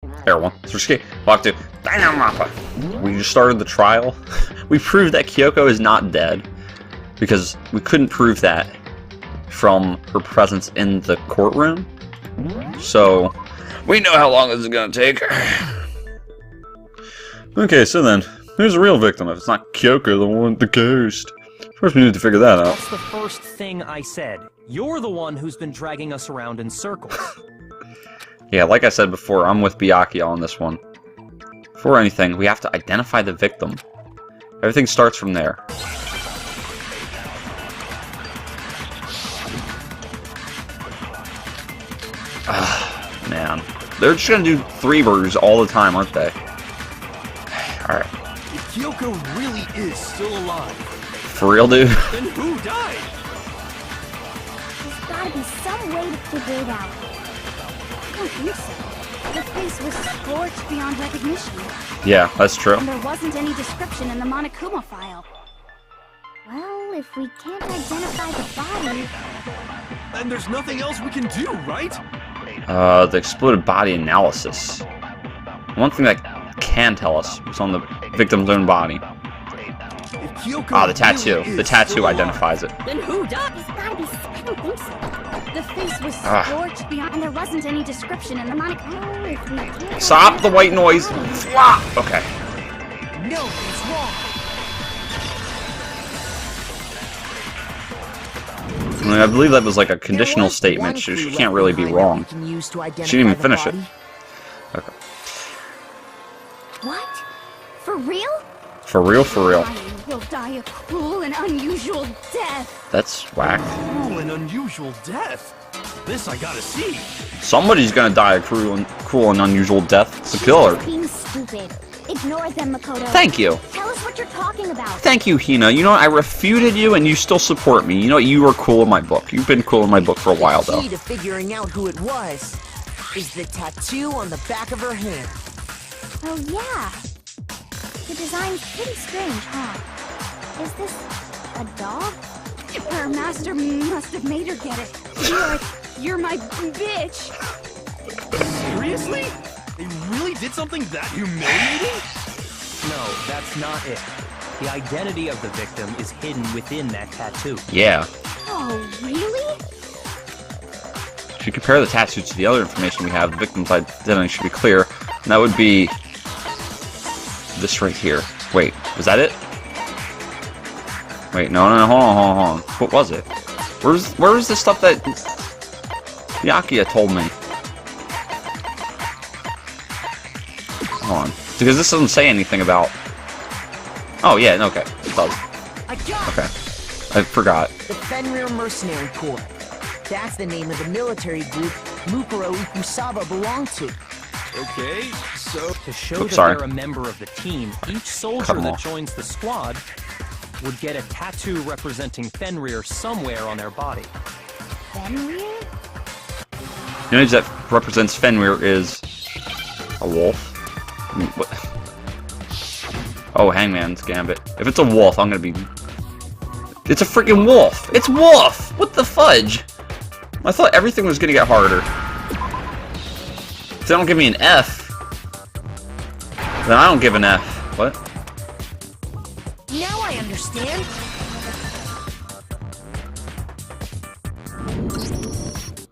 Air 1. SilverCheesecake. Block 2. Danganronpa. We just started the trial. We proved that Kyoko is not dead. Because we couldn't prove that from her presence in the courtroom. So, we know how long this is gonna take. Okay, so then, who's the real victim if it's not Kyoko, the one with the ghost? First, we need to figure that out. That's the first thing I said. You're the one who's been dragging us around in circles. Yeah, like I said before, I'm with Byakuya on this one. Before anything, we have to identify the victim. Everything starts from there. Man. They're just gonna do 3 burgers all the time, aren't they? Alright. If Kyoko really is still alive, For real, dude? then who died? There's gotta be some way to figure it out. I don't think so. The face was scorched beyond recognition. Yeah, that's true. And there wasn't any description in the Monokuma file. Well, if we can't identify the body... And there's nothing else we can do, right? The exploded body analysis. One thing that can tell us is on the victim's own body. If Kyoko Ah, the tattoo. really The is tattoo still alive, identifies it. Then who died? There's gotta be... I don't think so. The face was scorched beyond... And there wasn't any description in the Monokuma... Oh, if we can't Stop the white identify noise! the body- Flop! Okay. No, it's wrong. I mean, I believe that was like a conditional statement. She can't really be wrong. She didn't even finish it. Okay. What? For real? For real, for real. Ryan will die a cruel and unusual death. That's whack. Cruel and unusual death. This I gotta see. Somebody's gonna die a cruel and unusual death. It's a killer. She's being stupid. Ignore them, Makoto. Thank you. Tell us what you're talking about. Thank you, Hina. You know what? I refuted you and you still support me. You know what? You were cool in my book. You've been cool in my book for a while, though. The key to figuring out who it was is the tattoo on the back of her hand. Oh, yeah. The design's pretty strange, huh? Is this a dog? Her master must have made her get it. You're my bitch. Seriously? They really did something that humiliating? No, that's not it. The identity of the victim is hidden within that tattoo. Yeah. Oh, really? If you compare the tattoo to the other information we have, the victim's identity should be clear. And that would be this right here. Wait, was that it? Wait, no, hold on. What was it? Where was the stuff that Byakuya told me? Hold on. Because this doesn't say anything about... Oh, yeah, okay. It does. I got Okay. I forgot. the Fenrir Mercenary Corps. That's the name of the military group Mukuro Ikusaba belonged to. Okay, so... To show Oops, that sorry. they're a member of the team, each soldier Cut 'em that off. joins the squad would get a tattoo representing Fenrir somewhere on their body. Fenrir? The image that represents Fenrir is a wolf. What? Oh, Hangman's Gambit. If it's a wolf, I'm gonna be... It's a freaking wolf! It's wolf! What the fudge? I thought everything was gonna get harder. If they don't give me an F, then I don't give an F. What? Now I understand.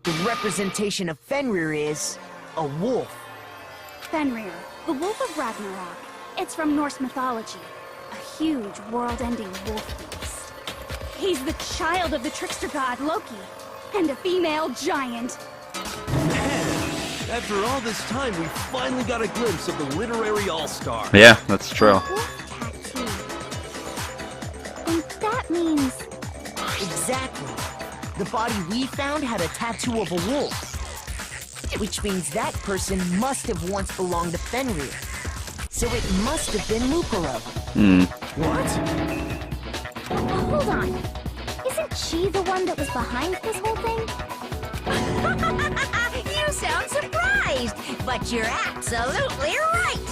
The representation of Fenrir is a wolf. Fenrir, the Wolf of Ragnarok. It's from Norse mythology. A huge, world-ending wolf beast. He's the child of the trickster god Loki, and a female giant. Man, after all this time, we finally got a glimpse of the literary all-star. Yeah, that's true. Wolf tattoo. And that means... Exactly. The body we found had a tattoo of a wolf. Which means that person must have once belonged to Fenrir. So it must have been Mukuro. What? Hold on. Isn't she the one that was behind this whole thing? You sound surprised, but you're absolutely right.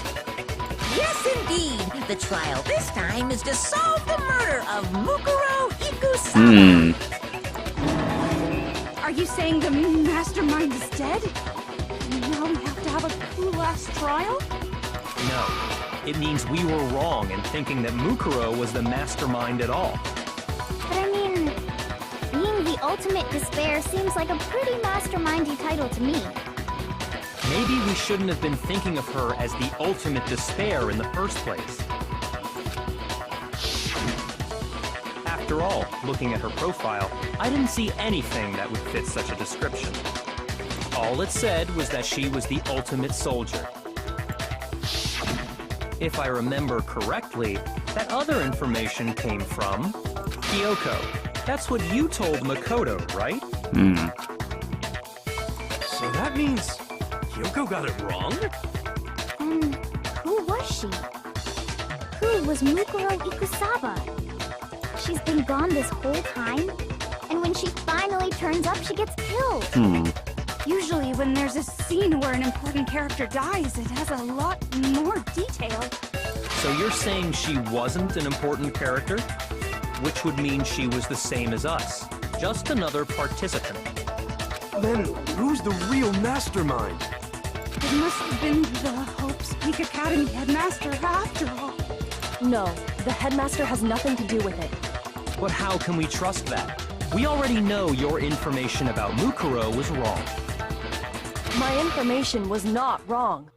Yes, indeed. The trial this time is to solve the murder of Mukuro Ikusaba. Are you saying the mastermind is dead? Now we have to have a clue class trial? No. It means we were wrong in thinking that Mukuro was the mastermind at all. But I mean, being the ultimate despair seems like a pretty mastermindy title to me. Maybe we shouldn't have been thinking of her as the ultimate despair in the first place. After all, looking at her profile, I didn't see anything that would fit such a description. All it said was that she was the ultimate soldier. If I remember correctly, that other information came from Kyoko. That's what you told Makoto, right? So that means Kyoko got it wrong? Then who was she? Who was Mukuro Ikusaba? She's been gone this whole time, and when she finally turns up, she gets killed. Usually when there's a scene where an important character dies, it has a lot more detail. So you're saying she wasn't an important character? Which would mean she was the same as us. Just another participant. Then who's the real mastermind? It must have been the Hope's Peak Academy headmaster after all. No, the headmaster has nothing to do with it. But how can we trust that? We already know your information about Mukuro was wrong. My information was not wrong.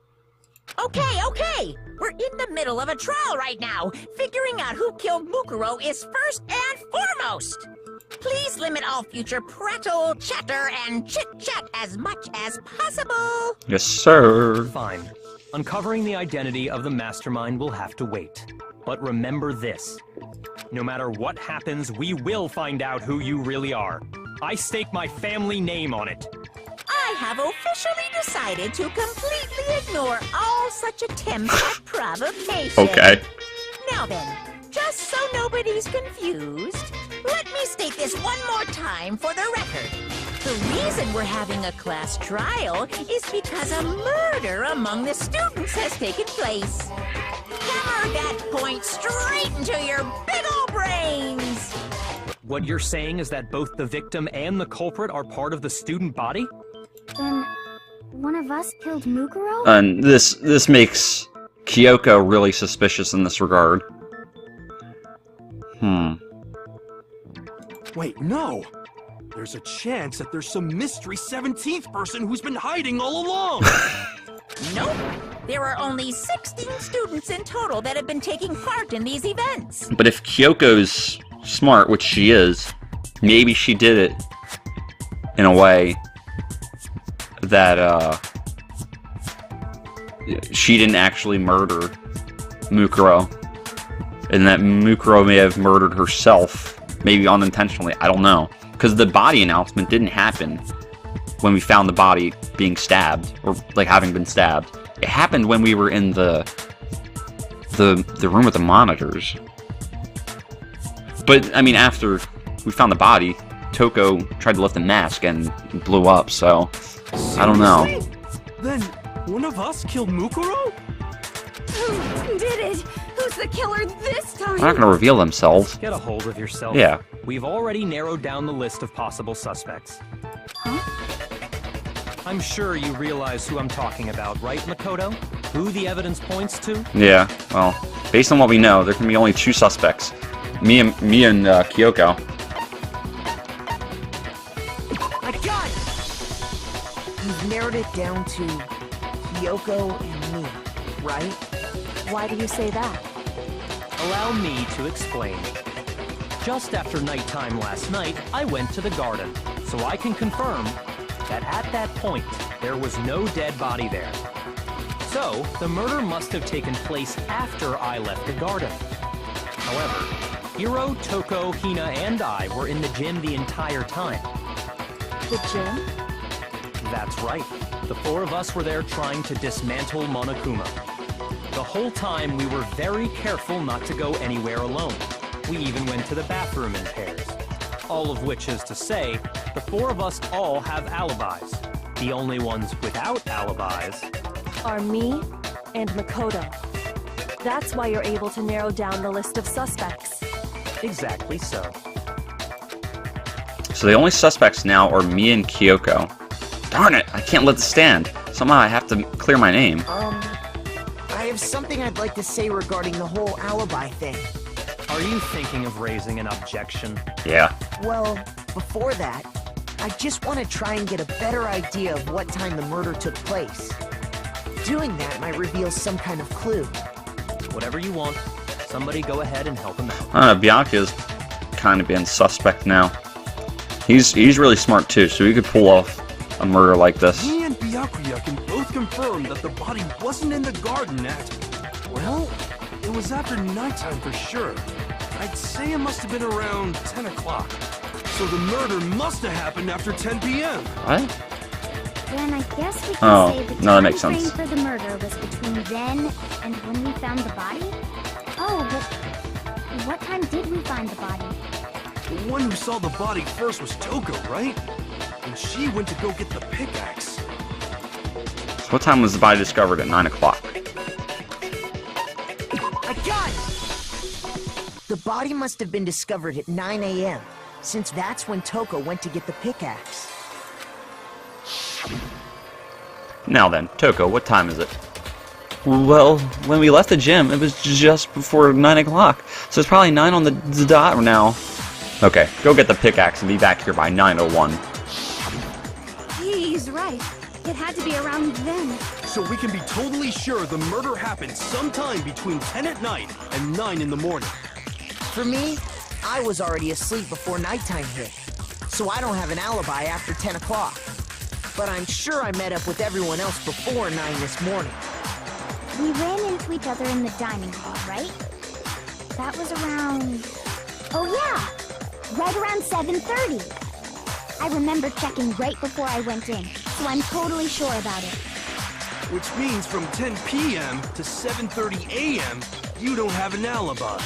Okay. We're in the middle of a trial right now. Figuring out who killed Mukuro is first and foremost. Please limit all future prattle, chatter, and chit-chat as much as possible. Yes, sir. Fine. Uncovering the identity of the mastermind will have to wait. But remember this. No matter what happens, we will find out who you really are. I stake my family name on it. I have officially decided to completely ignore all such attempts at provocation. Okay. Now then, just so nobody's confused, let me state this one more time for the record. The reason we're having a class trial is because a murder among the students has taken place. Hammer that point straight into your big ol' brains! What you're saying is that both the victim and the culprit are part of the student body? Then one of us killed Mukuro? And this makes Kyoko really suspicious in this regard. Wait, no! There's a chance that there's some mystery 17th person who's been hiding all along! Nope. There are only 16 students in total that have been taking part in these events. But if Kyoko's smart, which she is, maybe she did it in a way that she didn't actually murder Mukuro, and that Mukuro may have murdered herself, maybe unintentionally. I don't know, because the body announcement didn't happen when we found the body being stabbed, or like having been stabbed. It happened when we were in the room with the monitors. But I mean, after we found the body, Toko tried to lift the mask and blew up. So I don't know. Seriously? Then one of us killed Mukuro? Who did it? Who's the killer this time? They're not gonna reveal themselves. Get a hold of yourself. Yeah. We've already narrowed down the list of possible suspects. I'm sure you realize who I'm talking about, right, Makoto? Who the evidence points to? Yeah. Well, based on what we know, there can be only two suspects: me and Kyoko. I got it! You've narrowed it down to Kyoko and me, right? Why do you say that? Allow me to explain. Just after nighttime last night, I went to the garden, so I can confirm that at that point, there was no dead body there. So, the murder must have taken place after I left the garden. However, Hiro, Toko, Hina, and I were in the gym the entire time. The gym? That's right. The four of us were there trying to dismantle Monokuma. The whole time, we were very careful not to go anywhere alone. We even went to the bathroom in pairs. All of which is to say, the four of us all have alibis. The only ones without alibis Are me and Makoto. That's why you're able to narrow down the list of suspects. exactly so. So the only suspects now are me and Kyoko. Darn it! I can't let this stand. Somehow I have to clear my name. I have something I'd like to say regarding the whole alibi thing. Are you thinking of raising an objection? Yeah. Well, before that, I just want to try and get a better idea of what time the murder took place. Doing that might reveal some kind of clue. Whatever you want. Somebody go ahead and help him out. I don't know, Byakuya's kind of being suspect now. He's really smart too, so he could pull off a murder like this. Me and Byakuya can both confirm that the body wasn't in the garden at... Well, it was after nighttime for sure. I'd say it must have been around 10 o'clock. So the murder must have happened after 10 p.m. What? Then I guess we can Oh, say the no, that time makes frame sense. for the murder was between then and when we found the body? Oh, but what time did we find the body? The one who saw the body first was Toko, right? And she went to go get the pickaxe. So what time was the body discovered? At 9 o'clock. I got it! The body must have been discovered at 9 a.m., since that's when Toko went to get the pickaxe. Now then, Toko, what time is it? Well, when we left the gym, it was just before 9 o'clock. So it's probably 9 on the dot now. Okay, go get the pickaxe and be back here by 9:01. He's right. It had to be around then. So we can be totally sure the murder happened sometime between 10 at night and 9 in the morning. For me, I was already asleep before nighttime hit, so I don't have an alibi after 10 o'clock. But I'm sure I met up with everyone else before 9 this morning. We ran into each other in the dining hall, right? That was around... Oh yeah! Right around 7:30. I remember checking right before I went in, so I'm totally sure about it. Which means from 10 p.m. to 7:30 a.m., you don't have an alibi.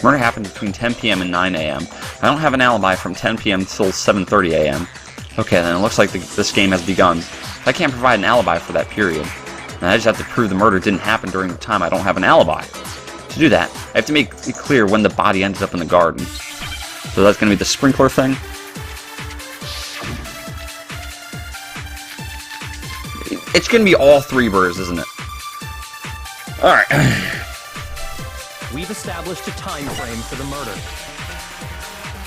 Murder happened between 10 p.m. and 9 a.m. I don't have an alibi from 10 p.m. till 7:30 a.m. Okay, then it looks like this game has begun. I can't provide an alibi for that period. And I just have to prove the murder didn't happen during the time I don't have an alibi. To do that, I have to make it clear when the body ended up in the garden. So that's going to be the sprinkler thing. It's going to be all 3 birds, isn't it? Alright. We've established a time frame for the murder.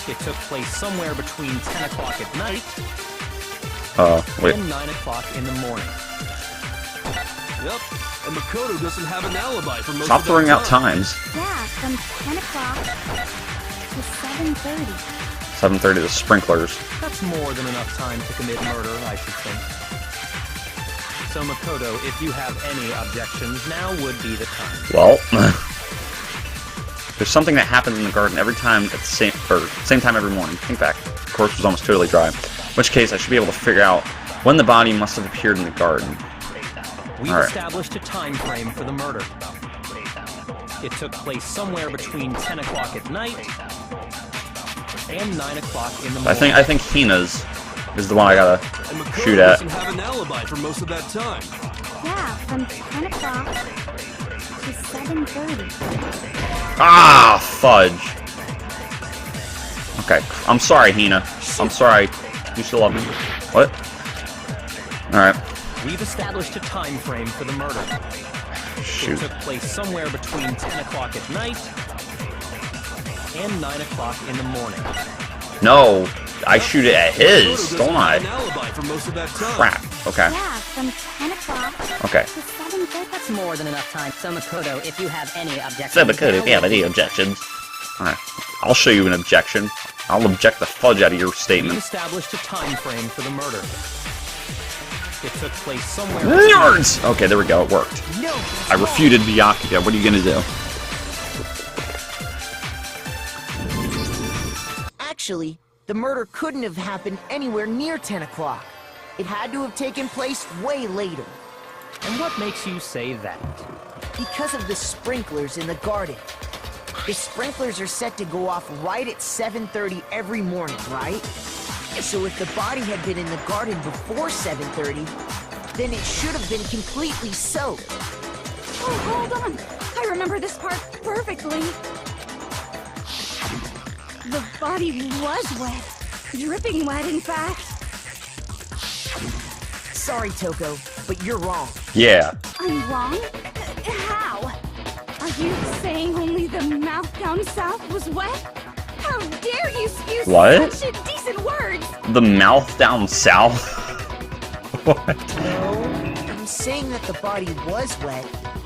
It took place somewhere between 10 o'clock at night Wait. and 9 o'clock in the morning. Yep, and Makoto doesn't have an alibi for most Stop of throwing that out time. times. Yeah, from 10 o'clock to 7:30. 7:30 the sprinklers. That's more than enough time to commit murder, I should think. So Makoto, if you have any objections, now would be the time. Well, there's something that happens in the garden every time at the same time every morning. Think back. Of course, it was almost totally dry. In which case, I should be able to figure out when the body must have appeared in the garden. We've Alright. established a time frame for the murder. It took place somewhere between 10 o'clock at night and 9 o'clock in the morning. I think Hina's is the one I gotta And Makoto shoot at. doesn't have an alibi for most of that time. Yeah, from 10 o'clock to 7:30. Ah, fudge. Okay, I'm sorry, Hina. I'm sorry. You still love me. What? Alright. We've established a time frame for the murder. Shoot. It took place somewhere between 10 o'clock at night and 9 o'clock in the morning. No, I shoot it at Makoto his, doesn't don't I? have an alibi for most of that time. Crap. Okay. Yeah, from 10 o'clock Okay. to 7:30. That's more than enough time. So Makoto, if you have any objections... Sabakuda, if you have any objections. Alright. I'll show you an objection. I'll object the fudge out of your We've statement. established a time frame for the murder. It took place somewhere... Nerds! Okay, there we go. It worked. No, I refuted Byakuya. What are you gonna do? Actually, the murder couldn't have happened anywhere near 10 o'clock. It had to have taken place way later. And what makes you say that? Because of the sprinklers in the garden. The sprinklers are set to go off right at 7:30 every morning, right? So if the body had been in the garden before 7:30, then it should have been completely soaked. Oh, hold on. I remember this part perfectly. The body was wet. Dripping wet, in fact. Sorry, Toko, but you're wrong. Yeah. I'm wrong? How? Are you saying only the mouth down south was wet? How dare you spew What? such indecent words? The mouth down south? What? No, I'm saying that the body was wet,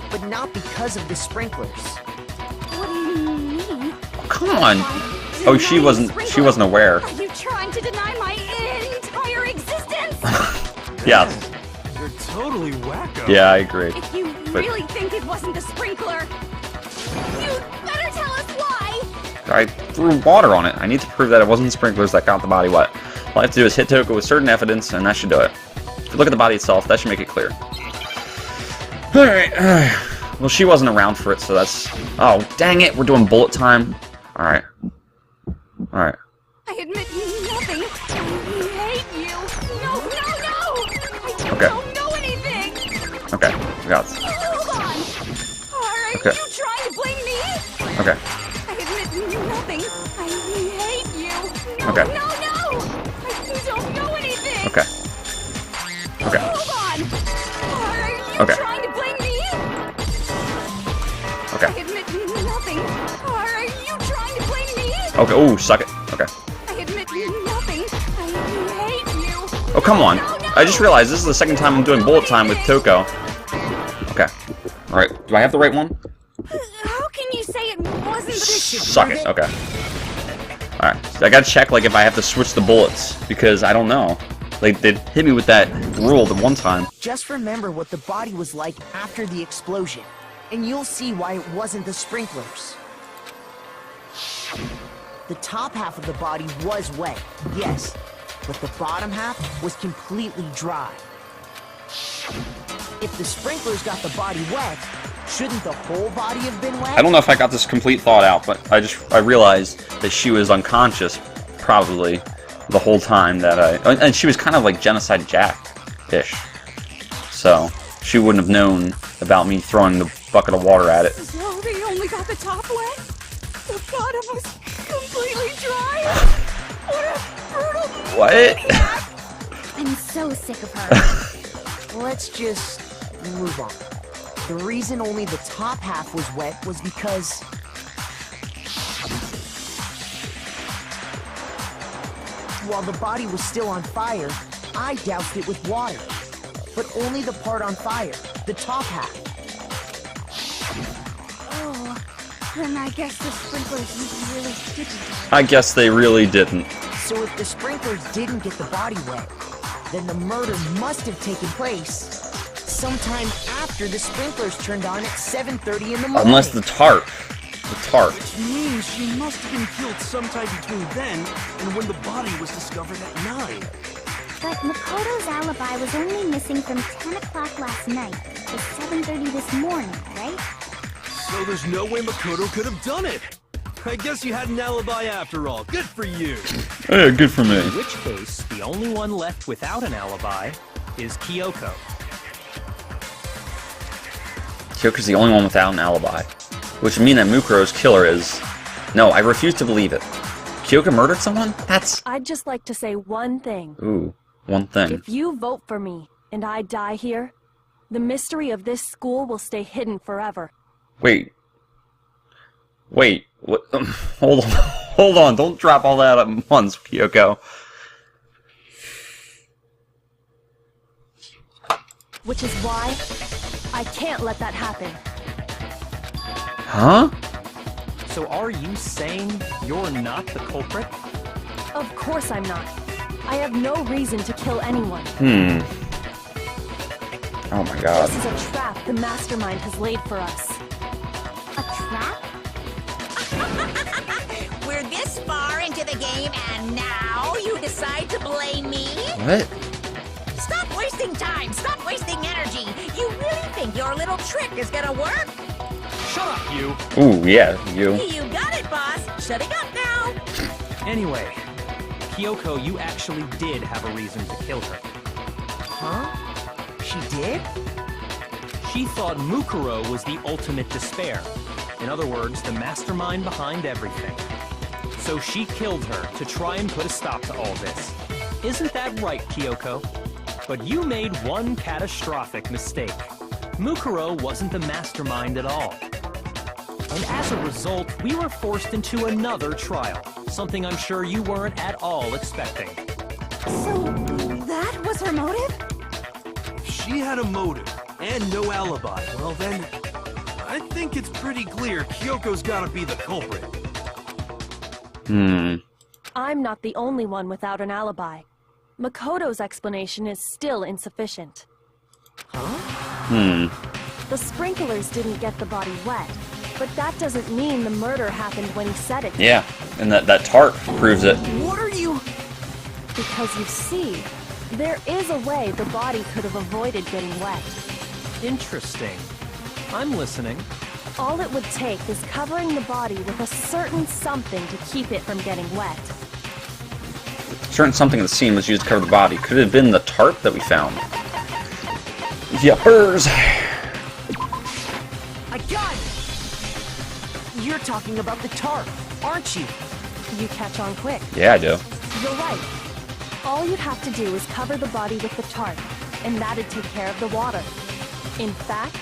but not because of the sprinklers. What do you mean? Come on. By Oh, she denying wasn't aware. Are you trying to deny my entire existence? Yes. You're totally wacko. Yeah, I agree. If you But- really think it wasn't the sprinkler, you better tell us why! I threw water on it. I need to prove that it wasn't the sprinklers that got the body wet. All I have to do is hit Toko with certain evidence, and that should do it. If you look at the body itself, that should make it clear. Alright. Well, she wasn't around for it, so that's... Oh, dang it! We're doing bullet time. Alright. Alright. I admit nothing. I hate you. No, no, no! I Okay. don't know anything! Okay. We got this. Hold on! Are Okay. you trying to blame me? Okay. I admit nothing. I hate you. No, Okay. no, no! I don't know anything! Okay. Okay. Hold on! Are you Okay. trying to blame me? Okay. I admit nothing. Are you trying to blame me? Okay. Ooh, suck it. Okay. I admit nothing. I hate you. Oh, come on. No, no. I just realized this is the second time I'm doing bullet time with Toko. Okay. Alright. Do I have the right one? How can you say it wasn't the... Suck it. Okay. Alright. So I gotta check, like, if I have to switch the bullets. Because I don't know. Like, they hit me with that rule the one time. Just remember what the body was like after the explosion, and you'll see why it wasn't the sprinklers. The top half of the body was wet, yes, but the bottom half was completely dry. If the sprinklers got the body wet, shouldn't the whole body have been wet? I don't know if I got this complete thought out, but I realized that she was unconscious, probably, the whole time that and she was kind of like Genocide Jack-ish. So, she wouldn't have known about me throwing the bucket of water at it. So they only got the top wet? The bottom was completely dry? What a brutal... What? I'm so sick of her. Let's just move on. The reason only the top half was wet was because... while the body was still on fire, I doused it with water. But only the part on fire, the top half. Oh, then I guess the sprinklers really didn't. I guess they really didn't. So if the sprinklers didn't get the body wet, then the murder must have taken place sometime after the sprinklers turned on at 7:30 in the morning. Unless the tarp. The tarp. Which means she must have been killed sometime between then and when the body was discovered at 9. But Makoto's alibi was only missing from 10 o'clock last night to 7:30 this morning, right? So there's no way Makoto could have done it. I guess you had an alibi after all. Good for you. Yeah, good for me. In which case, the only one left without an alibi is Kyoko. Kyoko's the only one without an alibi. Which would mean that Mukuro's killer is... No, I refuse to believe it. Kyoko murdered someone? That's... I'd just like to say one thing. Ooh, one thing. If you vote for me and I die here, the mystery of this school will stay hidden forever. Wait. Wait. What? Hold on. Hold on. Don't drop all that at once, Kyoko. Which is why I can't let that happen. Huh? So are you saying you're not the culprit? Of course I'm not. I have no reason to kill anyone. Oh my god. This is a trap the mastermind has laid for us. A trap? We're this far into the game, and now you decide to blame me? What? Stop wasting time! Stop wasting energy! You really think your little trick is gonna work? Shut up, you! Ooh, yeah, you. You got it, boss! Shutting up now! Anyway, Kyoko, you actually did have a reason to kill her. Huh? She did? She thought Mukuro was the ultimate despair. In other words, the mastermind behind everything. So she killed her to try and put a stop to all this. Isn't that right, Kyoko? But you made one catastrophic mistake. Mukuro wasn't the mastermind at all. And as a result, we were forced into another trial, something I'm sure you weren't at all expecting. So, that was her motive? If she had a motive and no alibi, well then, I think it's pretty clear Kyoko's gotta be the culprit. I'm not the only one without an alibi. Makoto's explanation is still insufficient. The sprinklers didn't get the body wet, but that doesn't mean the murder happened when he said it. Yeah, and that tarp proves it. What are you... Because you see, there is a way the body could have avoided getting wet. Interesting. I'm listening. All it would take is covering the body with a certain something to keep it from getting wet. Certain something in the scene was used to cover the body. Could it have been the tarp that we found? Yuppers! I got it! You're talking about the tarp, aren't you? You catch on quick. Yeah, I do. You're right. All you'd have to do is cover the body with the tarp, and that'd take care of the water. In fact,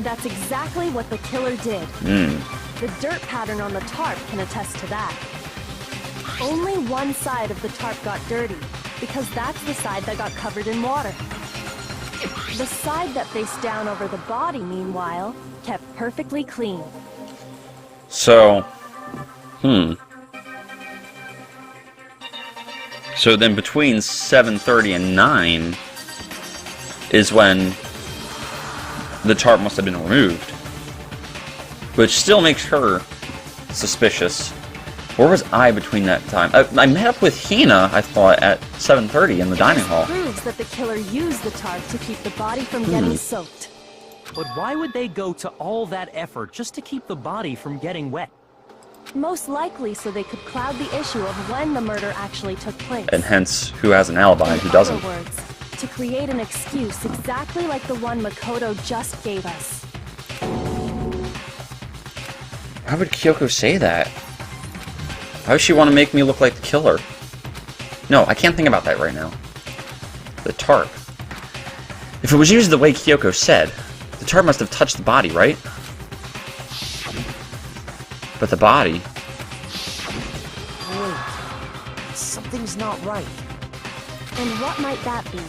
that's exactly what the killer did. The dirt pattern on the tarp can attest to that. Only one side of the tarp got dirty, because that's the side that got covered in water. The side that faced down over the body, meanwhile, kept perfectly clean. So, So then between 7:30 and 9 is when the tarp must have been removed. Which still makes her suspicious. Where was I between that time? I met up with Hina, I thought, at 7:30 in the dining hall. This proves that the killer used the tarp to keep the body from getting soaked. But why would they go to all that effort just to keep the body from getting wet? Most likely so they could cloud the issue of when the murder actually took place. And hence, who has an alibi and who doesn't. In other words, to create an excuse exactly like the one Makoto just gave us. Why would Kyoko say that? Why would she want to make me look like the killer? No, I can't think about that right now. The tarp. If it was used the way Kyoko said, the tarp must have touched the body, right? But the body... Wait. Something's not right. And what might that be?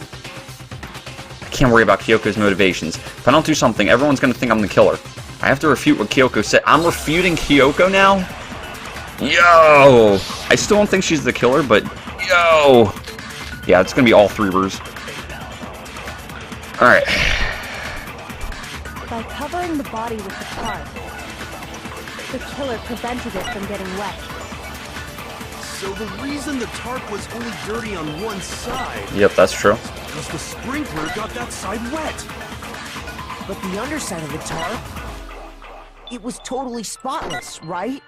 I can't worry about Kyoko's motivations. If I don't do something, everyone's going to think I'm the killer. I have to refute what Kyoko said. I'm refuting Kyoko now? Yo! I still don't think she's the killer, but yo! Yeah, it's going to be all three ruse. Alright. By covering the body with the tarp, the killer prevented it from getting wet. So the reason the tarp was only dirty on one side... Yep, that's true. ...because the sprinkler got that side wet. But the underside of the tarp... it was totally spotless, right?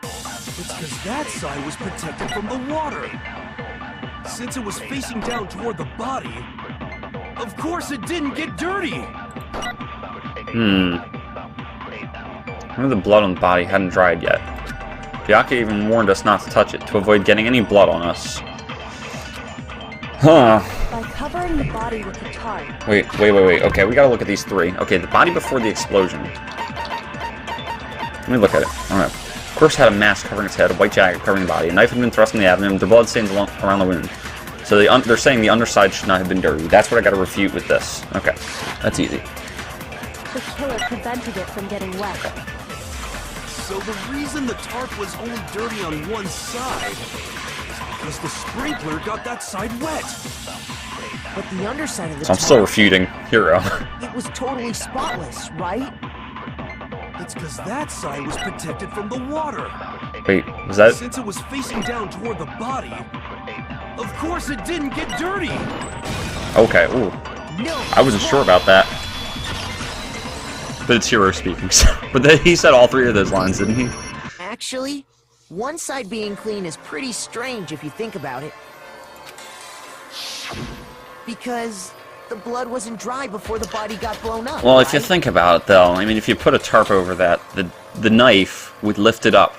It's because that side was protected from the water. Since it was facing down toward the body, of course it didn't get dirty. Maybe the blood on the body hadn't dried yet. Byakuya even warned us not to touch it, to avoid getting any blood on us. Huh. By covering the body with the tarp... Wait. Okay, we gotta look at these three. Okay, the body before the explosion. Let me look at it. Alright. Of course had a mask covering its head, a white jacket covering the body, a knife had been thrust in the abdomen, the blood stains around the wound. So they're saying the underside should not have been dirty. That's what I gotta refute with this. Okay. That's easy. The killer prevented it from getting wet. So the reason the tarp was only dirty on one side is because the sprinkler got that side wet. But the underside of the So I'm still refuting Hero. it was totally spotless, right? It's because that side was protected from the water. Wait, was that... Since it was facing down toward the body, of course it didn't get dirty. Okay, ooh. No, I wasn't sure about that. But it's Hero speaking. But he said all three of those lines, didn't he? actually, one side being clean is pretty strange if you think about it. Because the blood wasn't dry before the body got blown up. Well, if you right? think about it, though, I mean, if you put a tarp over that, the knife would lift it up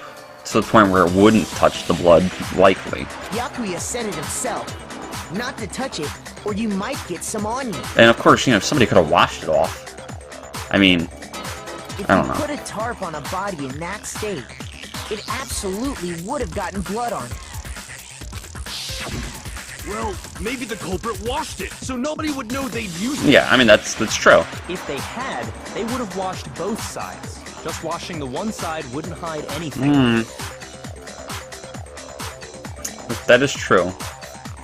to the point where it wouldn't touch the blood, likely. Byakuya said it himself. not to touch it, or you might get some on you. And of course, you know, somebody could have washed it off. I mean, If I don't you know. put a tarp on a body in that state, it absolutely would have gotten blood on it. Well, maybe the culprit washed it, so nobody would know they'd used it. Yeah, I mean, that's true. If they had, they would have washed both sides. Just washing the one side wouldn't hide anything. That is true.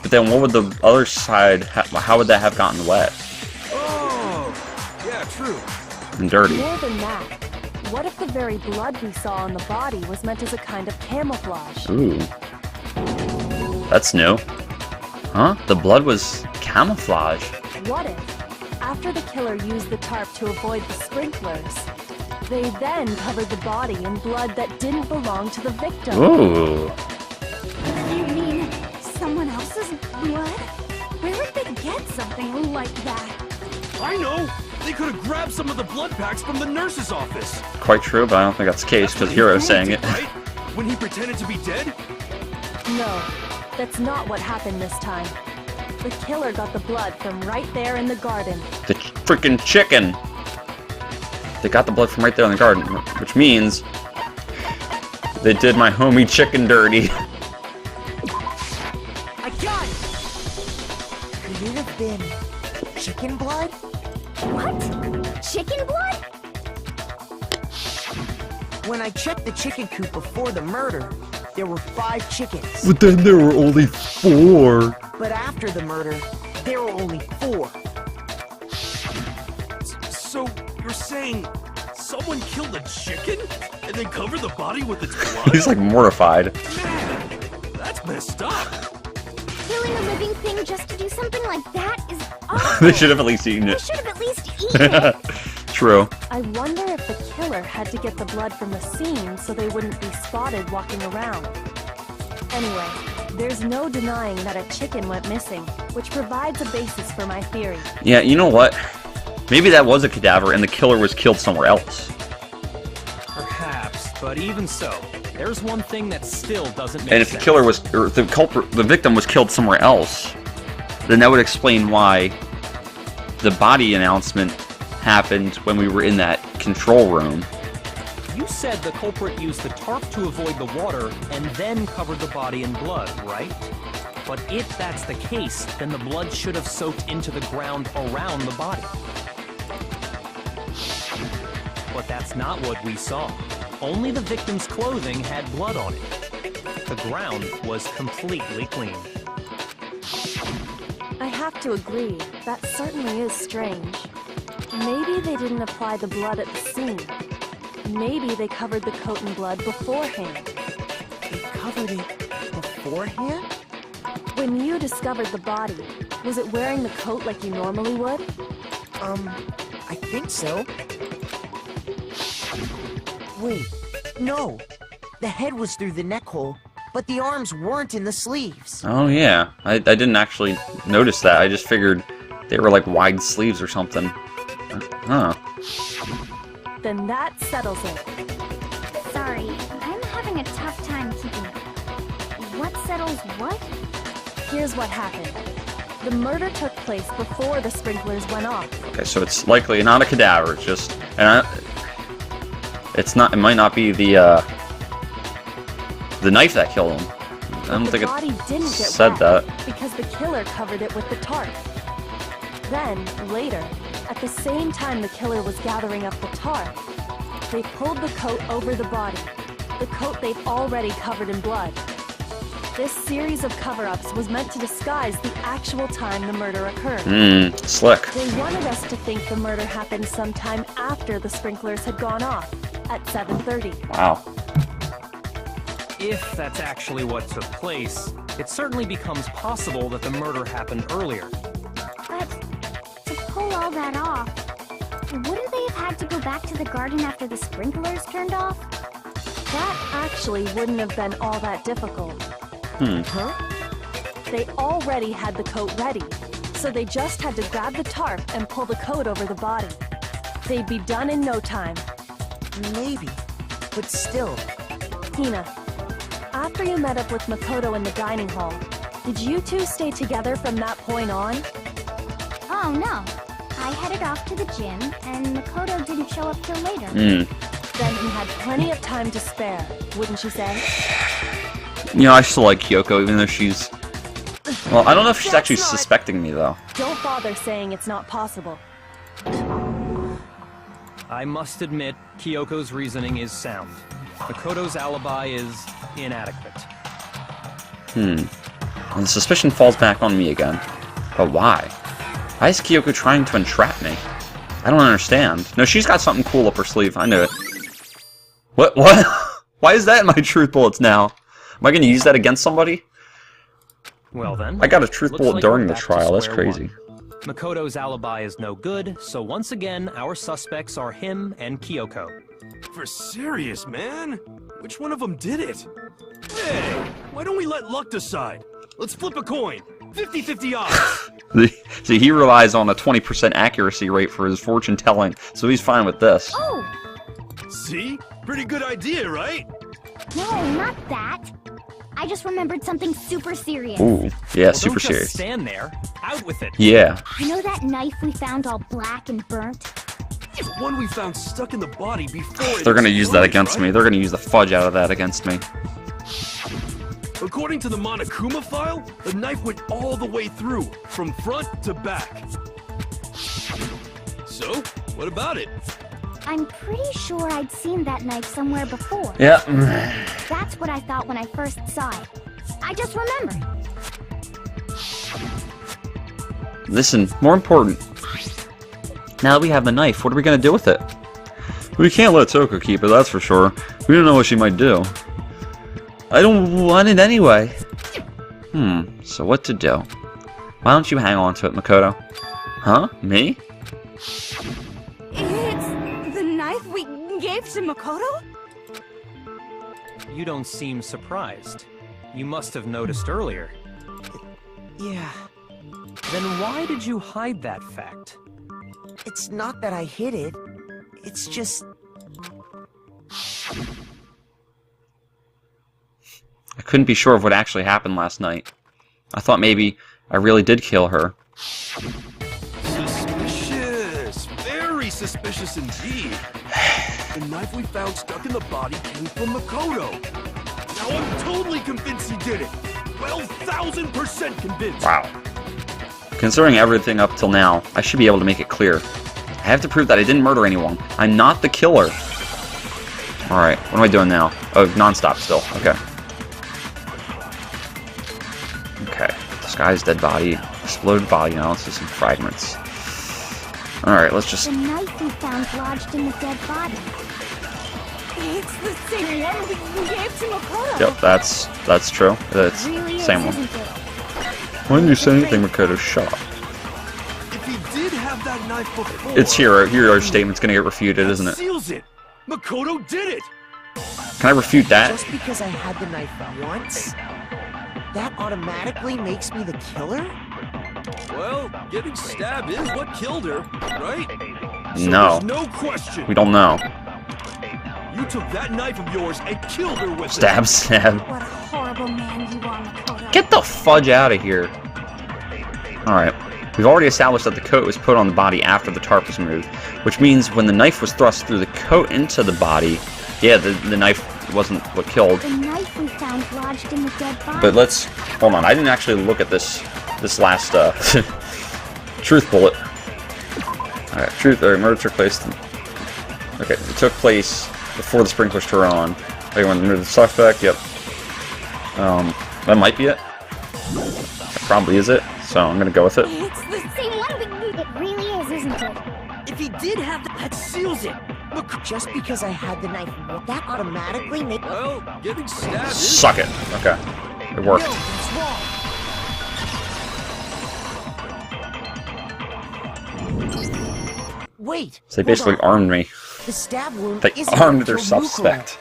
But then what would the other side, how would that have gotten wet Oh, yeah, true. and dirty? More than that, what if the very blood we saw on the body was meant as a kind of camouflage? Ooh. That's new. Huh? The blood was camouflage. What if, after the killer used the tarp to avoid the sprinklers, they then covered the body in blood that didn't belong to the victim? Ooh. You mean someone else's blood? Where would they get something like that? I know! They could have grabbed some of the blood packs from the nurse's office. Quite true, but I don't think that's the case because Hero's saying it. Right? When he pretended to be dead? No, that's not what happened this time. The killer got the blood from right there in the garden. The freaking chicken! They got the blood from right there in the garden, which means they did my homie chicken dirty. I got it! Could it have been chicken blood? What? Chicken blood? When I checked the chicken coop before the murder, there were 5 chickens. But then there were only 4. But after the murder, there were only 4. So, you're saying someone killed a chicken? And then covered the body with its blood? He's like mortified. Man, that's messed up. Killing a living thing just to do something like that is awful. They should have at least eaten They it. should have at least eaten it. True. I wonder if the killer had to get the blood from the scene so they wouldn't be spotted walking around. Anyway, there's no denying that a chicken went missing, which provides a basis for my theory. Yeah, you know what? Maybe that was a cadaver and the killer was killed somewhere else. Perhaps, but even so, there's one thing that still doesn't make And if sense. the killer was, or the culprit, the victim was killed somewhere else, then that would explain why the body announcement happened when we were in that control room. You said the culprit used the tarp to avoid the water and then covered the body in blood, right? But if that's the case, then the blood should have soaked into the ground around the body. But that's not what we saw. Only the victim's clothing had blood on it. The ground was completely clean. I have to agree, that certainly is strange. Maybe they didn't apply the blood at the scene. Maybe they covered the coat in blood beforehand. They covered it beforehand? When you discovered the body, was it wearing the coat like you normally would? I think so. Wait, no. The head was through the neck hole, but the arms weren't in the sleeves. Oh yeah, I didn't actually notice that. I just figured they were like wide sleeves or something. Huh. Then that settles it. Sorry, I'm having a tough time keeping up. What settles what? Here's what happened. The murder took place before the sprinklers went off. Okay, so it's likely not a cadaver. It's just, it's not. It might not be the knife that killed him. I don't The think body it didn't get said wet that. because the killer covered it with the tarp. Then, later, at the same time the killer was gathering up the tarp, they pulled the coat over the body, the coat they'd already covered in blood. This series of cover-ups was meant to disguise the actual time the murder occurred. Slick. They wanted us to think the murder happened sometime after the sprinklers had gone off, at 7:30. Wow. If that's actually what took place, it certainly becomes possible that the murder happened earlier. But to pull all that off, wouldn't they have had to go back to the garden after the sprinklers turned off? That actually wouldn't have been all that difficult. Huh? They already had the coat ready, so they just had to grab the tarp and pull the coat over the body. They'd be done in no time. Maybe. But still, Hina, after you met up with Makoto in the dining hall, Did you two stay together from that point on? Oh no. I headed off to the gym, and Makoto didn't show up till later. Then he had plenty of time to spare, wouldn't you say? You know, I still like Kyoko, even though she's... Well, I don't know if she's actually suspecting me, though. Don't bother saying it's not possible. I must admit, Kyoko's reasoning is sound. Makoto's alibi is inadequate. And the suspicion falls back on me again. But why? Why is Kyoko trying to entrap me? I don't understand. No, she's got something cool up her sleeve. I knew it. What? Why is that in my truth bullets now? Am I going to use that against somebody? Well then, I got a truth bullet like during we're the back to trial. That's square crazy. one. Makoto's alibi is no good, so once again, our suspects are him and Kyoko. For serious, man? Which one of them did it? Hey, why don't we let luck decide? Let's flip a coin. 50-50 odds. See, he relies on a 20% accuracy rate for his fortune telling, so he's fine with this. Oh! See? Pretty good idea, right? No, not that. I just remembered something super serious. Ooh, yeah, Well, super don't just serious. stand there. Out with it. Yeah. You know that knife we found all black and burnt? The one we found stuck in the body before They're gonna use that exploded, against right? me. They're gonna use the fudge out of that against me. According to the Monokuma file, the knife went all the way through, from front to back. So, what about it? I'm pretty sure I'd seen that knife somewhere before. Yeah. That's what I thought when I first saw it. I just remembered. Listen, more important. Now that we have the knife, what are we gonna do with it? We can't let Toko keep it, that's for sure. We don't know what she might do. I don't want it anyway. So what to do? Why don't you hang on to it, Makoto? Huh? Me? It's the knife we gave to Makoto? You don't seem surprised. You must have noticed earlier. Yeah, Then why did you hide that fact? it's not that I hid it. It's just... I couldn't be sure of what actually happened last night. I thought maybe I really did kill her. Suspicious. Very suspicious indeed. The knife we found stuck in the body came from Makoto. Now I'm totally convinced he did it. 12,000% convinced. Wow. Considering everything up till now, I should be able to make it clear. I have to prove that I didn't murder anyone. I'm not the killer. Alright, what am I doing now? Oh, non-stop still. Okay. Okay. Disguised dead body. Exploded body analysis and fragments. Alright, let's just... The knife we found lodged in the dead body. It's the same one we gave to Makoto. Yep, that's true. That's Really same is, one. isn't it? Why didn't you say anything, Makoto? Shut up. If he did have that knife before... It's your statement's gonna get refuted, isn't it? Seals it. Makoto did it. Can I refute that? Just because I had the knife once, that automatically makes me the killer? Well, getting stabbed is what killed her, right? So No. there's no question. We don't know. You took that knife of yours and killed her with Stab, it. stab. What a horrible man you are, Makoto. Get the fudge out of here. Alright. We've already established that the coat was put on the body after the tarp was removed, which means when the knife was thrust through the coat into the body, yeah, the knife wasn't what killed. The knife we found lodged in the dead body. But let's... Hold on, I didn't actually look at this last, truth bullet. Alright, murder took place... Okay, it took place before the sprinklers turned on. Okay, when to move the suspect, yep. That might be it. That probably is it, so I'm gonna go with it. It's the same one it really is, isn't it? If he did have that seals it. Look, just because I had the knife, that automatically makes... Well, getting stabbed is... Suck it. Okay. It worked. No, it's wrong. Wait. So they hold basically on. armed me. The stab wound They isn't armed what their killed Mukuro. suspect.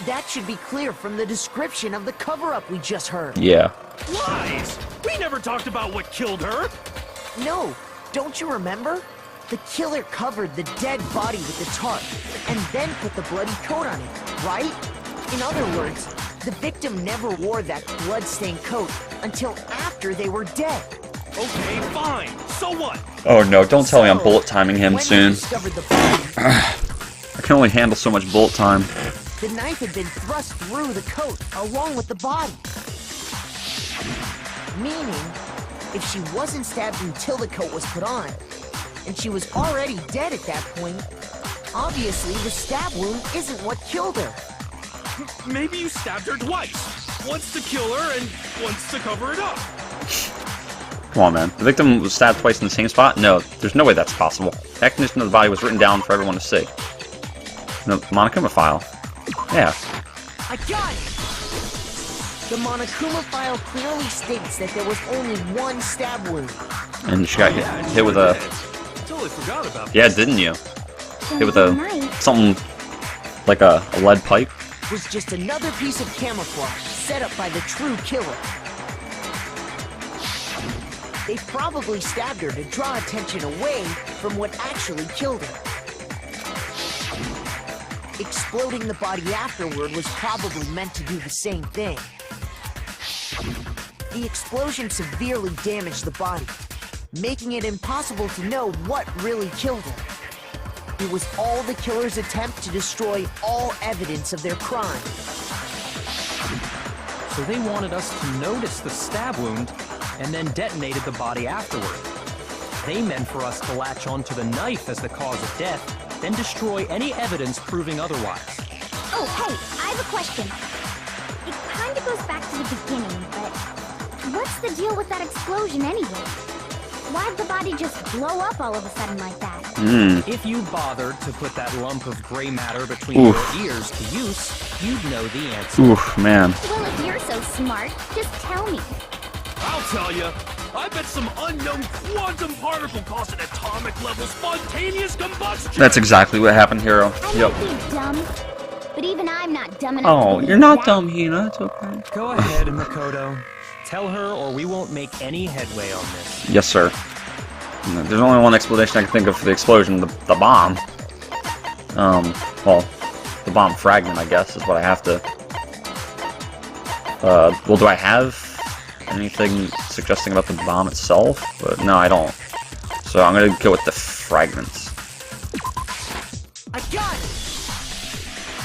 That should be clear from the description of the cover-up we just heard. Yeah. Lies! We never talked about what killed her! No, don't you remember? The killer covered the dead body with the tarp, and then put the bloody coat on it, right? In other words, The victim never wore that blood-stained coat until after they were dead. Okay, fine. So what? Oh no, don't tell me I'm bullet timing him When they soon. discovered the body, I can only handle so much bullet time. the knife had been thrust through the coat along with the body. Meaning, if she wasn't stabbed until the coat was put on, and she was already dead at that point, obviously the stab wound isn't what killed her. Maybe you stabbed her twice. Once to kill her and once to cover it up. Come on, man. The victim was stabbed twice in the same spot? No, there's no way that's possible. The condition of the body was written down for everyone to see. The Monokuma file. Yeah. I got it! The Monokuma file clearly states that there was only one stab wound. And she got hit with a... Totally forgot about Yeah, didn't you? Hit with a... Knife. something like a lead pipe. Was just another piece of camouflage set up by the true killer. They probably stabbed her to draw attention away from what actually killed her. Exploding the body afterward was probably meant to do the same thing. The explosion severely damaged the body, making it impossible to know what really killed her. It was all the killer's attempt to destroy all evidence of their crime. So they wanted us to notice the stab wound and then detonated the body afterward. They meant for us to latch onto the knife as the cause of death, then destroy any evidence proving otherwise. Oh, hey, I have a question. It kind of goes back to the beginning, but what's the deal with that explosion anyway? Why'd the body just blow up all of a sudden like that? If you bothered to put that lump of gray matter between your ears to use, you'd know the answer. Oof, man. Well, if you're so smart, just tell me. I'll tell you. I bet some unknown quantum particle caused an atomic level spontaneous combustion. That's exactly what happened, Hero. I Yep. might be dumb, but even I'm not dumb enough Oh, to believe you're not that. dumb, Hina. It's okay. Go ahead, Makoto. Tell her or we won't make any headway on this. Yes, sir. There's only one explanation I can think of for the explosion, the bomb. Well, the bomb fragment, I guess, is what I have to... well, do I have anything suggesting about the bomb itself? But no, I don't. So I'm gonna go with the fragments. I got it!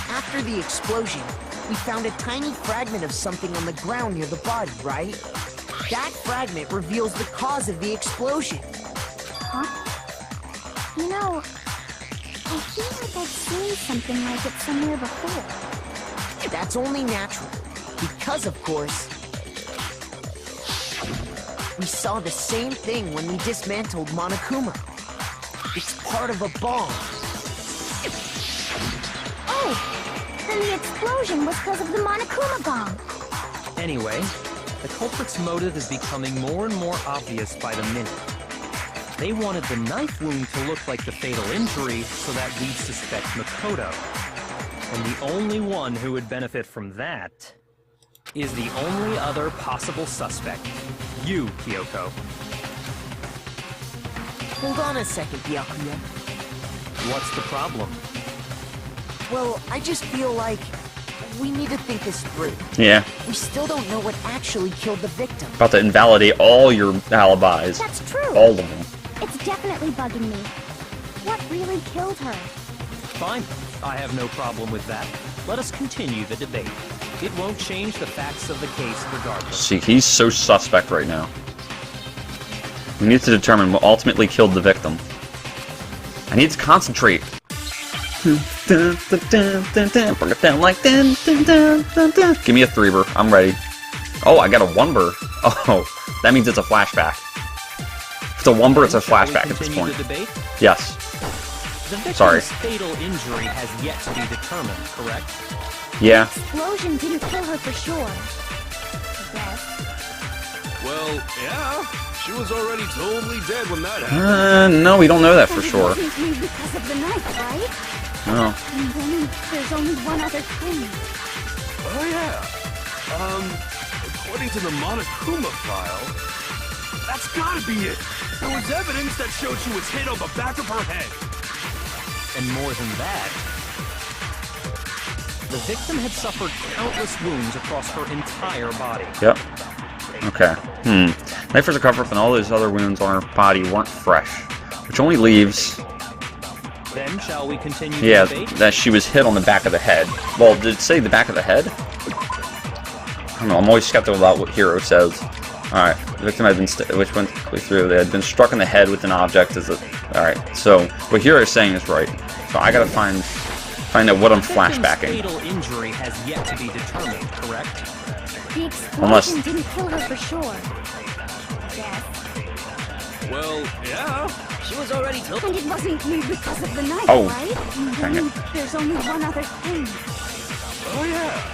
After the explosion, we found a tiny fragment of something on the ground near the body, right? That fragment reveals the cause of the explosion. Huh? You know, I feel like I've seen something like it somewhere before. That's only natural, because of course, we saw the same thing when we dismantled Monokuma. It's part of a bomb. Oh! Then the explosion was because of the Monokuma bomb. Anyway, the culprit's motive is becoming more and more obvious by the minute. They wanted the knife wound to look like the fatal injury so that we'd suspect Makoto. And the only one who would benefit from that is the only other possible suspect. You, Kyoko. Hold on a second, Byakuya. What's the problem? Well, I just feel like we need to think this through. Yeah. We still don't know what actually killed the victim. About to invalidate all your alibis. That's true. All of them. It's definitely bugging me. What really killed her? Fine. I have no problem with that. Let us continue the debate. It won't change the facts of the case regardless. See, he's so suspect right now. We need to determine what ultimately killed the victim. I need to concentrate. Bring it down like dun, dun, dun, dun, dun. Give me a 3-ber. I'm ready. Oh, I got a 1-ber. Oh, that means it's a flashback. If it's a 1-ber, it's a Shall we flashback at this continue point. the debate? Yes. The victim's Sorry. fatal injury has yet to be determined, correct? Yeah. Explosion didn't kill her for sure. I guess. Well, yeah. She was already totally dead when that happened. No, we don't know that for But it sure. wasn't made because of the knife, right? No. And then there's only one other thing. Oh, yeah. According to the Monokuma file, that's gotta be it. There was evidence that showed she was hit on the back of her head. And more than that, The victim had suffered countless wounds across her entire body. Yep. Okay. Knife was a cover-up, and all those other wounds on her body weren't fresh, which only leaves. Then shall we continue? Yeah, the debate? that she was hit on the back of the head. Well, did it say the back of the head? I don't know. I'm always skeptical about what Hero says. All right. The victim had been which went through. They had been struck in the head with an object. All right. So what Hero is saying is right. So I gotta find out what I'm flashbacking. Fatal injury has yet to be determined, correct? The explosion didn't kill her for sure. Yes. Well, yeah. She was already told. And it wasn't because of the knife, Oh, right? dang it. There's only one other thing. Oh, yeah.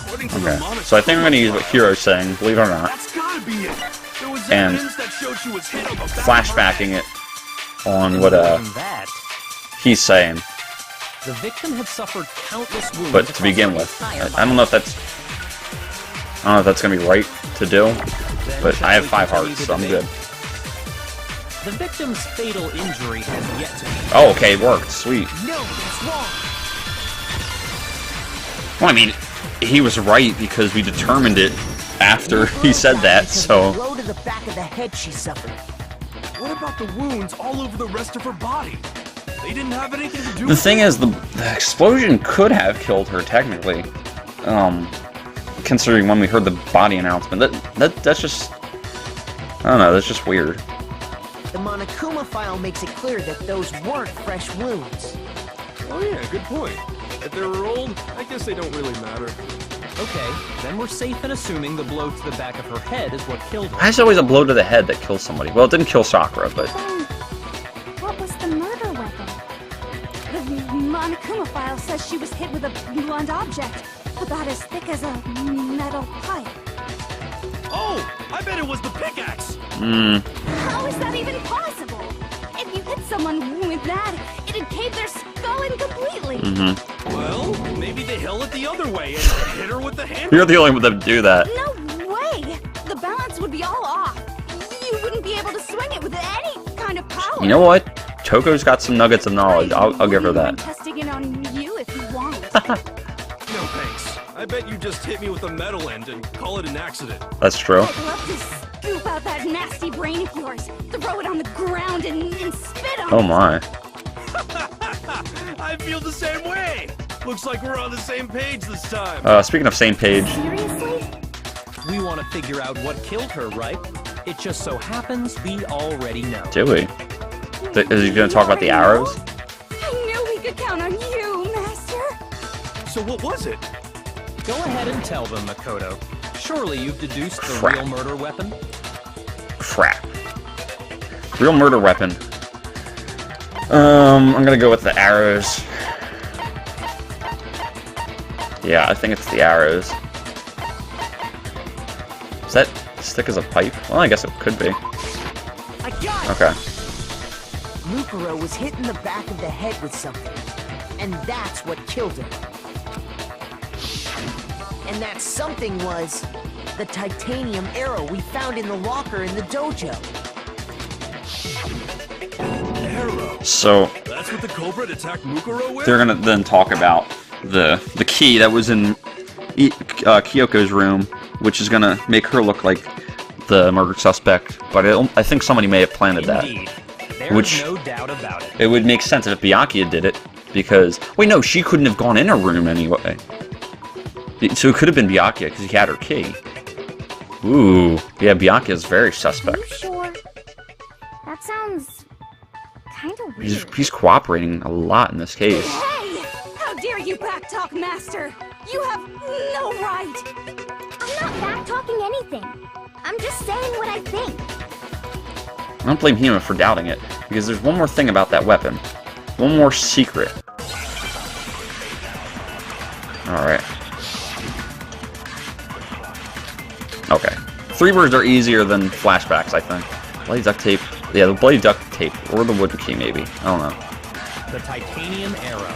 According to the Okay. monitor. So I think I'm gonna use what Hero's saying, believe it or not, That's gotta be it. There was And evidence that showed she was hit on the back of her flashbacking head. it on And what more than that, he's saying. the victim had suffered countless wounds. But to across begin her with, entire I don't know if that's gonna be right to do, Then but shall I have we 5 continue hearts, the so I'm debate? good. The victim's fatal injury has yet to be. Oh, okay, it worked. Sweet. No, that's wrong. Well, I mean, he was right because we determined it after he said that, so. Blow to the back of the head she suffered. What about the wounds all over the rest of her body? They didn't have anything to do The with thing is, the explosion could have killed her, technically. Considering when we heard the body announcement. That's just... I don't know, that's just weird. The Monokuma file makes it clear that those weren't fresh wounds. Oh yeah, good point. If they were old, I guess they don't really matter. Okay, then we're safe in assuming the blow to the back of her head is what killed her. Why is it always a blow to the head that kills somebody? Well, it didn't kill Sakura, but... Then, what was the murder weapon? The Monokuma file says she was hit with a blunt object, about as thick as a metal pipe. Oh, I bet it was the pickaxe. How is that even possible? If you hit someone with that, it'd cave their skull in completely. Well, maybe they held it the other way and hit her with the handle. You're the only one that do that. No way! The balance would be all off. You wouldn't be able to swing it with any kind of power. You know what? Choco's got some nuggets of knowledge. I'll give her wouldn't mind that. testing it on you if you want. No thanks. I bet you just hit me with a metal end and call it an accident. That's true. I'd love to scoop out that nasty brain of yours, throw it on the ground and spit on Oh it. my. I feel the same way. Looks like we're on the same page this time. Speaking of same page, Seriously? We want to figure out what killed her, right? It just so happens we already know. do we? Is he gonna talk about the arrows? I knew we could count on you, Master. So what was it? Go ahead and tell them, Makoto. Surely you've deduced the Crap. real murder weapon? Crap. Real murder weapon. I'm gonna go with the arrows. Yeah, I think it's the arrows. Is that as thick as a pipe? Well, I guess it could be. I got it! Okay. Mukuro was hit in the back of the head with something. And that's what killed her. And that something was the titanium arrow we found in the locker in the dojo. Arrow. So That's what the Cobra attacked Mukuro with? they're gonna then talk about the key that was in Kyoko's room, which is gonna make her look like the murdered suspect. But I think somebody may have planted that. Indeed. There's Which- no doubt about it. It would make sense if Byakuya did it, because... Wait, no, she couldn't have gone in her room anyway. So it could have been Byakuya, because he had her key. Ooh. Yeah, Byakuya is very Are you suspect. sure? That sounds kind of weird. He's cooperating a lot in this case. Hey! How dare you backtalk, Master? You have no right! I'm not back-talking anything. I'm just saying what I think. I don't blame Hima for doubting it, because there's one more thing about that weapon. One more secret. Alright. Okay. 3 words are easier than flashbacks, I think. Bloody duct tape. Yeah, the bloody duct tape. Or the wooden key, maybe. I don't know. The titanium arrow.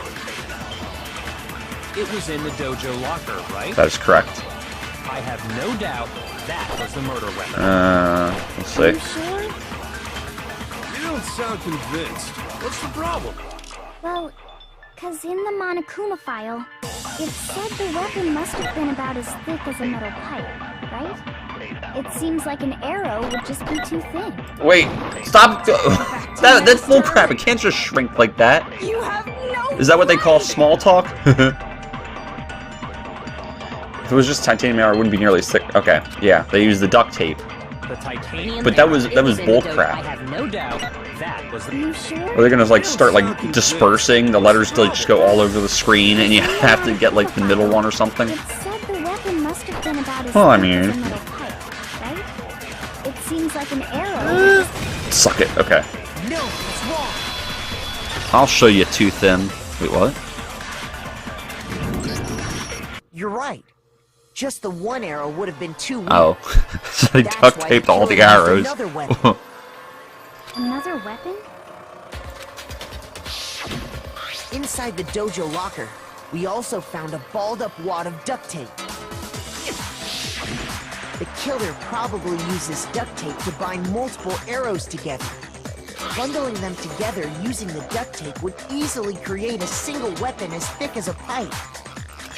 It was in the dojo locker, right? That is correct. I have no doubt that was the murder weapon. Let's Are you see. sure? You don't sound convinced. What's the problem? Well, Because in the Monokuma file, it said the weapon must have been about as thick as a metal pipe, right? It seems like an arrow would just be too thin. Wait, stop! That's bullcrap. It can't just shrink like that. You have no Is that what they call small talk? If it was just titanium arrow, it wouldn't be nearly as thick. Okay, yeah, they used the duct tape. The titanium But that was arrow is in the bullcrap. I have no doubt that was the... You sure? Or they're gonna like start like dispersing the letters to just go all over the screen, and you have to get like the middle one or something. It said the weapon must have been about as Well, I thick mean- as a metal pipe, right? It seems like an arrow. Suck it. Okay, No, it's wrong. I'll show you too thin. Wait, what? You're right. Just the one arrow would have been too weak. Oh, so they That's duct why taped all the killer used arrows. Another weapon. Another weapon? Inside the dojo locker, we also found a balled-up wad of duct tape. The killer probably uses duct tape to bind multiple arrows together. Bundling them together using the duct tape would easily create a single weapon as thick as a pipe.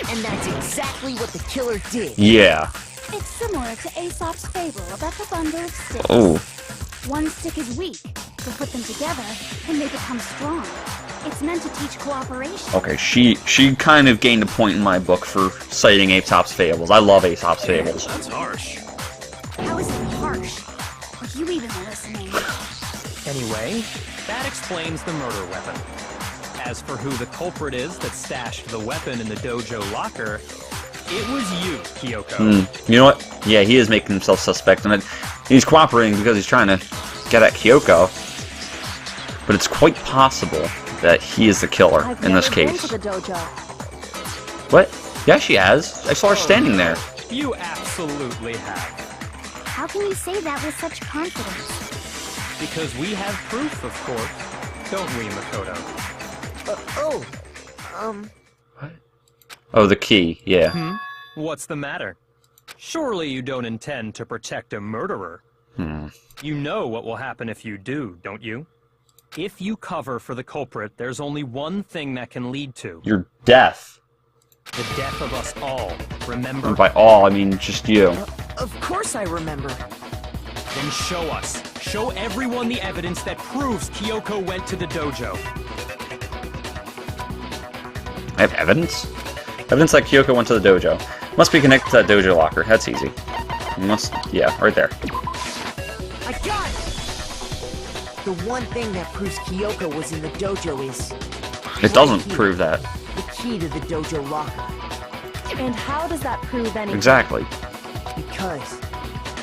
And that's exactly what the killer did. Yeah. It's similar to Aesop's fable about the bundle of sticks. Oh. One stick is weak, so put them together and they become strong. It's meant to teach cooperation. Okay, she kind of gained a point in my book for citing Aesop's fables. I love Aesop's fables. That's harsh. How is it harsh? Are you even listening? Anyway, that explains the murder weapon. As for who the culprit is that stashed the weapon in the dojo locker, it was you, Kyoko. You know what? Yeah, he is making himself suspect, and he's cooperating because he's trying to get at Kyoko. But it's quite possible that he is the killer I've in this never been case. to the dojo. What? Yeah, she has. I saw her standing there. You absolutely have. How can you say that with such confidence? Because we have proof, of course. Don't we, Makoto? Oh, the key. Yeah. What's the matter? Surely you don't intend to protect a murderer. You know what will happen if you do, don't you? If you cover for the culprit, there's only one thing that can lead to Your death. the death of us all, remember? And by all, I mean just you. Of course I remember. Then show us. Show everyone the evidence that proves Kyoko went to the dojo. I have evidence? Evidence that Kyoko went to the dojo. Must be connected to that dojo locker. That's easy. Yeah, right there. I got it! The one thing that proves Kyoko was in the dojo is... It doesn't right here, prove that. the key to the dojo locker. And how does that prove anything? Exactly. Because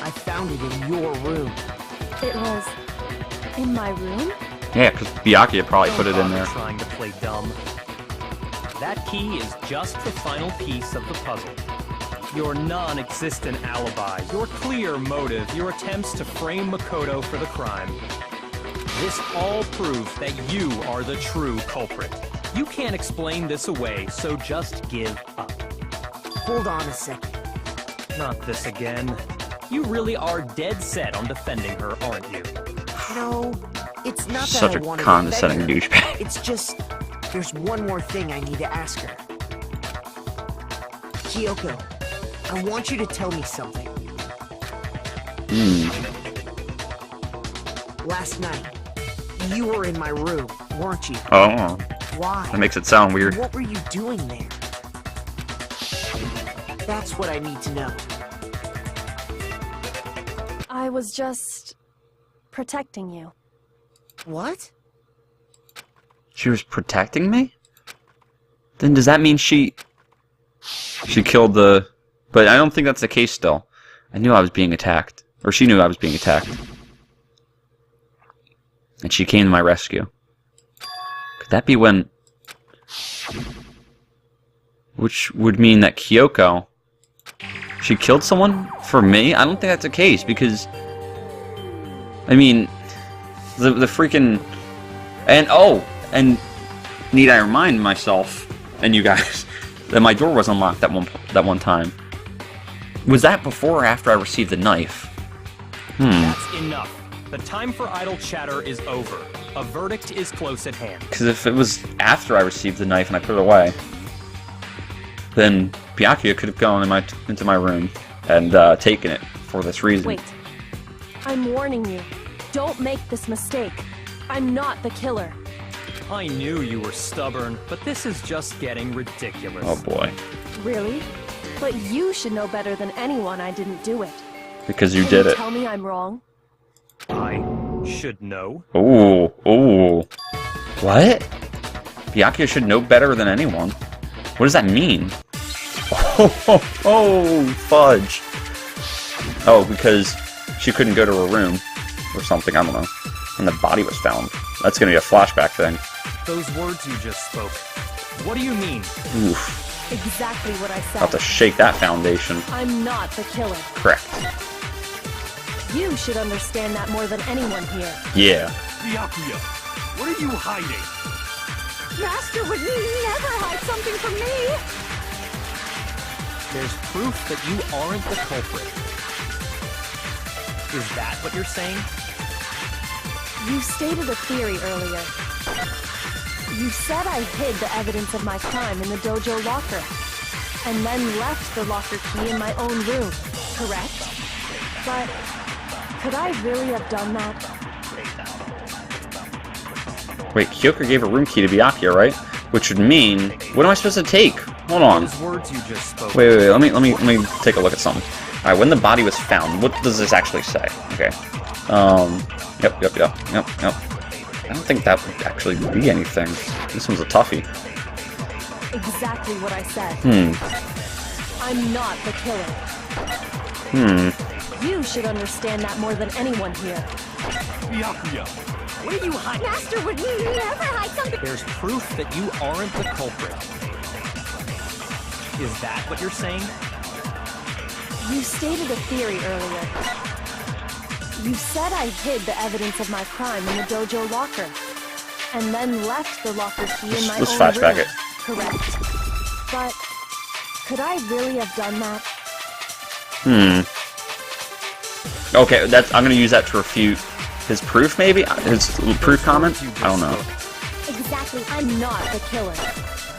I found it in your room. It was in my room? Yeah, because Byakuya probably put it in Don't there. bother trying to play dumb. That key is just the final piece of the puzzle. Your non-existent alibi, your clear motive, your attempts to frame Makoto for the crime. This all proves that you are the true culprit. You can't explain this away, so just give up. Hold on a second. Not this again. You really are dead set on defending her, aren't you? No, it's not that Such I a want to condescending defend her. douchebag. It's just, there's one more thing I need to ask her. Kyoko, I want you to tell me something. Last night, you were in my room, weren't you? Oh, Why? that makes it sound weird. What were you doing there? That's what I need to know. I was just protecting you. What? She was protecting me? Then does that mean she killed the... But I don't think that's the case still. I knew I was being attacked. Or she knew I was being attacked. And she came to my rescue. Could that be when... Which would mean that Kyoko... She killed someone for me? I don't think that's the case, because... I mean... The freaking... And, oh! And need I remind myself, and you guys, that my door was unlocked that one time. Was that before or after I received the knife? That's enough. The time for idle chatter is over. A verdict is close at hand. Because if it was after I received the knife and I put it away, then Byakuya could have gone into my room and taken it for this reason. Wait. I'm warning you. Don't make this mistake. I'm not the killer. I knew you were stubborn, but this is just getting ridiculous. Oh boy. Really? But you should know better than anyone I didn't do it. Because you Can did you it. tell me I'm wrong? I should know. Ooh, ooh. What? Byakuya should know better than anyone. What does that mean? Oh, fudge. Oh, because she couldn't go to her room or something, I don't know. And the body was found. That's gonna be a flashback thing. Those words you just spoke. What do you mean? Oof. Exactly what I I'll have to said. shake that foundation. I'm not the killer. Correct. You should understand that more than anyone here. Yeah. Byakuya, what are you hiding? Master would never hide something from me! There's proof that you aren't the culprit. Is that what you're saying? You stated a theory earlier. You said I hid the evidence of my crime in the dojo locker, and then left the locker key in my own room, correct? But could I really have done that? Wait, Kyoko gave a room key to Byakuya, right? Which would mean, what am I supposed to take? Hold on. Those words you just spoke. Wait, let me take a look at something. All right, when the body was found, what does this actually say? Okay. Yep. I don't think that would actually be anything. This one's a toughie. Exactly what I said. I'm not the killer. You should understand that more than anyone here. Byakuya, what are you hiding? Master would never hide something. There's proof that you aren't the culprit. Is that what you're saying? You stated a theory earlier. You said I hid the evidence of my crime in the dojo locker, and then left the locker key in my Let's own flashback room. it. Correct. But could I really have done that? Okay, I'm gonna use that to refute his proof, maybe? His proof comment? I don't know. Exactly. I'm not the killer.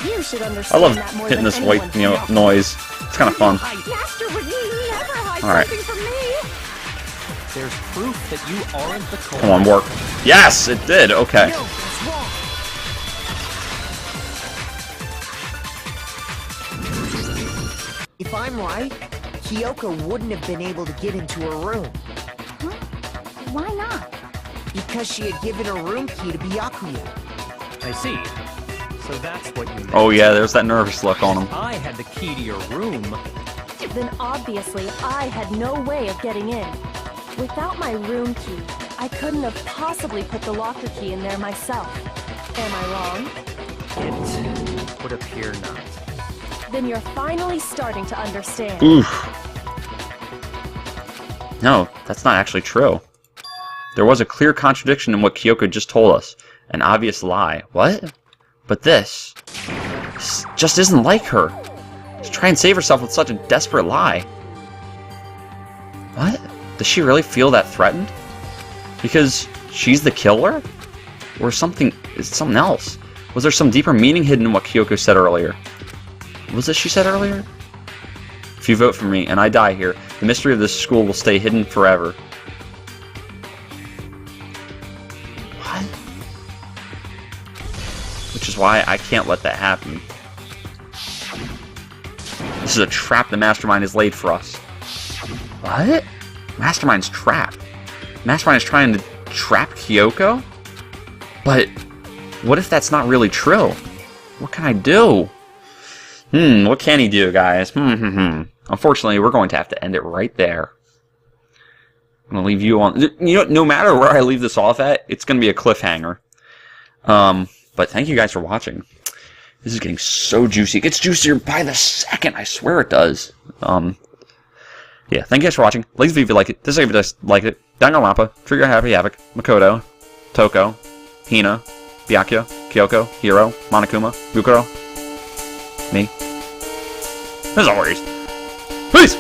You should I understand love that more hitting than this anyone white, here. noise. It's kind of fun. Master would never hide Alright. something from me! There's proof that you aren't the culprit. Come on, work. Yes, it did. Okay. No, it's wrong. If I'm right, Kyoko wouldn't have been able to get into her room Huh? Why not? because she had given her room key to Byakuya. I see. So that's what you meant. Oh yeah, there's that nervous look on him. I had the key to your room. Then obviously I had no way of getting in. Without my room key, I couldn't have possibly put the locker key in there myself. Am I wrong? It would appear not. Then you're finally starting to understand. Oof. No, that's not actually true. There was a clear contradiction in what Kyoko just told us. An obvious lie. What? But this just isn't like her. To try and save herself with such a desperate lie. What? Does she really feel that threatened? Because she's the killer? Or something else? Was there some deeper meaning hidden in what Kyoko said earlier? Was this she said earlier? If you vote for me and I die here, the mystery of this school will stay hidden forever. What? Which is why I can't let that happen. This is a trap the Mastermind has laid for us. What? Mastermind's trap? Mastermind is trying to trap Kyoko? But what if that's not really true? What can I do? What can he do, guys? Unfortunately, we're going to have to end it right there. I'm going to leave you on... You know, no matter where I leave this off at, it's going to be a cliffhanger. But thank you guys for watching. This is getting so juicy. It gets juicier by the second. I swear it does. Yeah, thank you guys for watching. Like the video if you like it. Dislike if you dislike it. Danganronpa, Trigger Happy Havoc, Makoto, Toko, Hina, Byakuya, Kyoko, Hiro, Monokuma, Mukuro, me. As always, peace!